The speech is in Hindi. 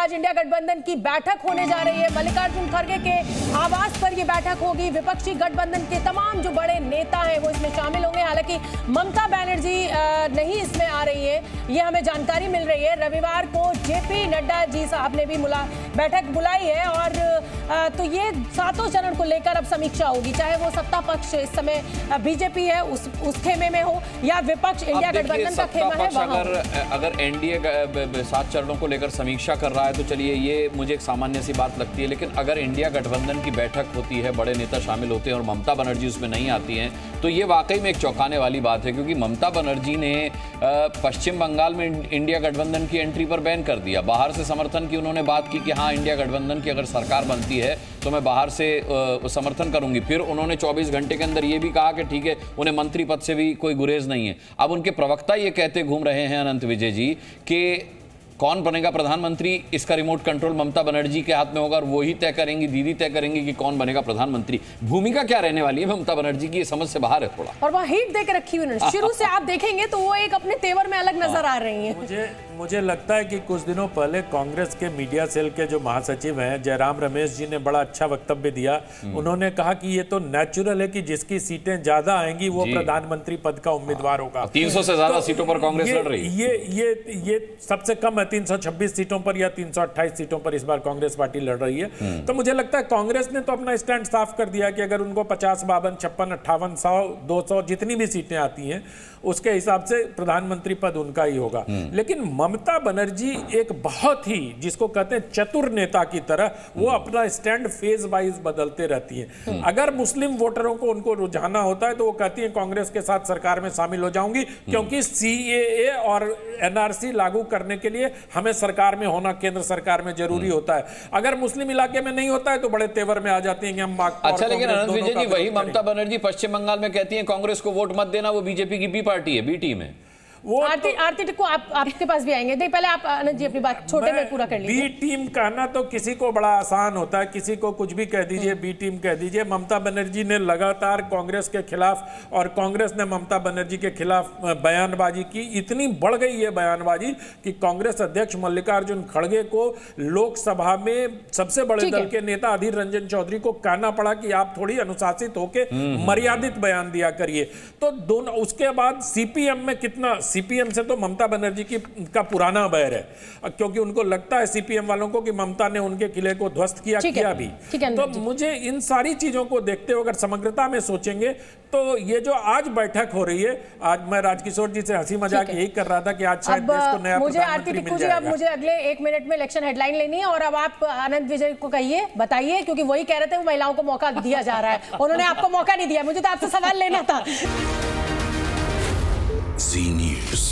आज इंडिया गठबंधन की बैठक होने जा रही है। मल्लिकार्जुन खड़गे के आवास पर यह बैठक होगी। विपक्षी गठबंधन के तमाम जो बड़े नेता हैं वो इसमें शामिल होंगे। हालांकि ममता बनर्जी नहीं इसमें आ रही है, ये हमें जानकारी मिल रही है। रविवार को जेपी नड्डा जी साहब ने भी बैठक बुलाई है और तो ये सातों चरण को लेकर अब समीक्षा होगी, चाहे वो सत्ता पक्ष इस समय बीजेपी है उस खेमे में हो या विपक्ष इंडिया गठबंधन का खेमा है वहां। अगर एनडीए 7 चरणों को लेकर समीक्षा कर रहा है तो चलिए ये मुझे एक सामान्य सी बात लगती है, लेकिन अगर इंडिया गठबंधन की बैठक होती है, बड़े नेता शामिल होते हैं और ममता बनर्जी उसमें नहीं आती हैं तो ये वाकई में एक चौंकाने वाली बात है, क्योंकि ममता बनर्जी ने पश्चिम बंगाल में इंडिया गठबंधन की एंट्री पर बैन कर दिया। बाहर से समर्थन की उन्होंने बात की कि हाँ इंडिया गठबंधन की अगर सरकार बनती है तो मैं बाहर से समर्थन करूंगी। फिर उन्होंने 24 घंटे के अंदर ये भी कहा कि ठीक है उन्हें मंत्री पद से भी कोई गुरेज नहीं है। अब उनके प्रवक्ता ये कहते घूम रहे हैं अनंत विजय जी कि कौन बनेगा प्रधानमंत्री, इसका रिमोट कंट्रोल ममता बनर्जी के हाथ में होगा और वो ही तय करेंगी, दीदी तय करेंगी कि कौन बनेगा प्रधानमंत्री। भूमिका क्या रहने वाली है ममता बनर्जी की, ये समझ से बाहर है थोड़ा। और वह हीट देकर रखी हुई है शुरू से, आप देखेंगे तो वो एक अपने तेवर में अलग नजर आ रही है। मुझे लगता है कि कुछ दिनों पहले कांग्रेस के मीडिया सेल के जो महासचिव हैं जयराम रमेश जी ने बड़ा अच्छा वक्तव्य दिया। उन्होंने कहा कि ये तो नेचुरल है कि जिसकी सीटें ज्यादा आएंगी वो प्रधानमंत्री पद का उम्मीदवार होगा। 300 से ज्यादा सीटों पर कांग्रेस लड़ रही है। ये सबसे कम है, 326 सीटों पर या 328 सीटों पर इस बार कांग्रेस पार्टी लड़ रही है। तो मुझे लगता है कांग्रेस ने तो अपना स्टैंड साफ कर दिया कि अगर उनको 50, 52, 56, 58, 100, 200 जितनी भी सीटें आती हैं उसके हिसाब से प्रधानमंत्री पद उनका ही होगा। लेकिन ममता बनर्जी एक बहुत ही जिसको कहते हैं चतुर नेता की तरह वो अपना स्टैंड फेज वाइज बदलते रहती है। अगर मुस्लिम वोटरों को उनको रुझाना होता है तो वो कहती है कांग्रेस के साथ सरकार में शामिल हो जाऊंगी, क्योंकि सीएए और एनआरसी लागू करने के लिए हमें सरकार में होना केंद्र सरकार में जरूरी होता है। अगर मुस्लिम इलाके में नहीं होता है तो बड़े तेवर में आ जाती है कि हम अच्छा। लेकिन अनंत विजय जी वही ममता बनर्जी पश्चिम बंगाल में कहती है कांग्रेस को वोट मत देना, वो बीजेपी की बी पार्टी है, बी टीम है। वो आरती टिक्कू आपके पास भी आएंगे। नहीं, पहले आप आनंद जी अपनी बात छोटे में पूरा कर लीजिए। बी टीम कहना तो किसी को बड़ा आसान होता है, किसी को कुछ भी कह दीजिए, बी टीम कह दीजिए। ममता बनर्जी ने लगातार कांग्रेस के खिलाफ और कांग्रेस ने ममता बनर्जी के खिलाफ बयानबाजी की। इतनी बढ़ गई है बयानबाजी कि कांग्रेस अध्यक्ष मल्लिकार्जुन खड़गे को लोकसभा में सबसे बड़े दल के नेता अधीर रंजन चौधरी को कहना पड़ा कि आप थोड़ी अनुशासित होकर मर्यादित बयान दिया करिए। तो दोनों उसके बाद सीपीएम में कितना, सीपीएम से तो ममता बनर्जी का पुराना बैर है, क्योंकि उनको लगता है सीपीएम वालों को कि ममता ने उनके किले को ध्वस्त किया भी। तो मुझे इन सारी चीजों को देखते हुए अगर समग्रता में सोचेंगे तो ये जो आज बैठक हो रही है, आज मैं राजकिशोर जी से हंसी मजाक यही कर रहा था कि आज शायद देश को नया प्रधानमंत्री मिल जाएगा। अब मुझे अगले 1 मिनट में इलेक्शन हेडलाइन लेनी है और अब आप आनंद विजय को कहिए, बताइए, क्योंकि वही कह रहे थे महिलाओं को मौका दिया जा रहा है, उन्होंने आपको मौका नहीं दिया। मुझे तो आपसे सवाल लेना था। Zee News.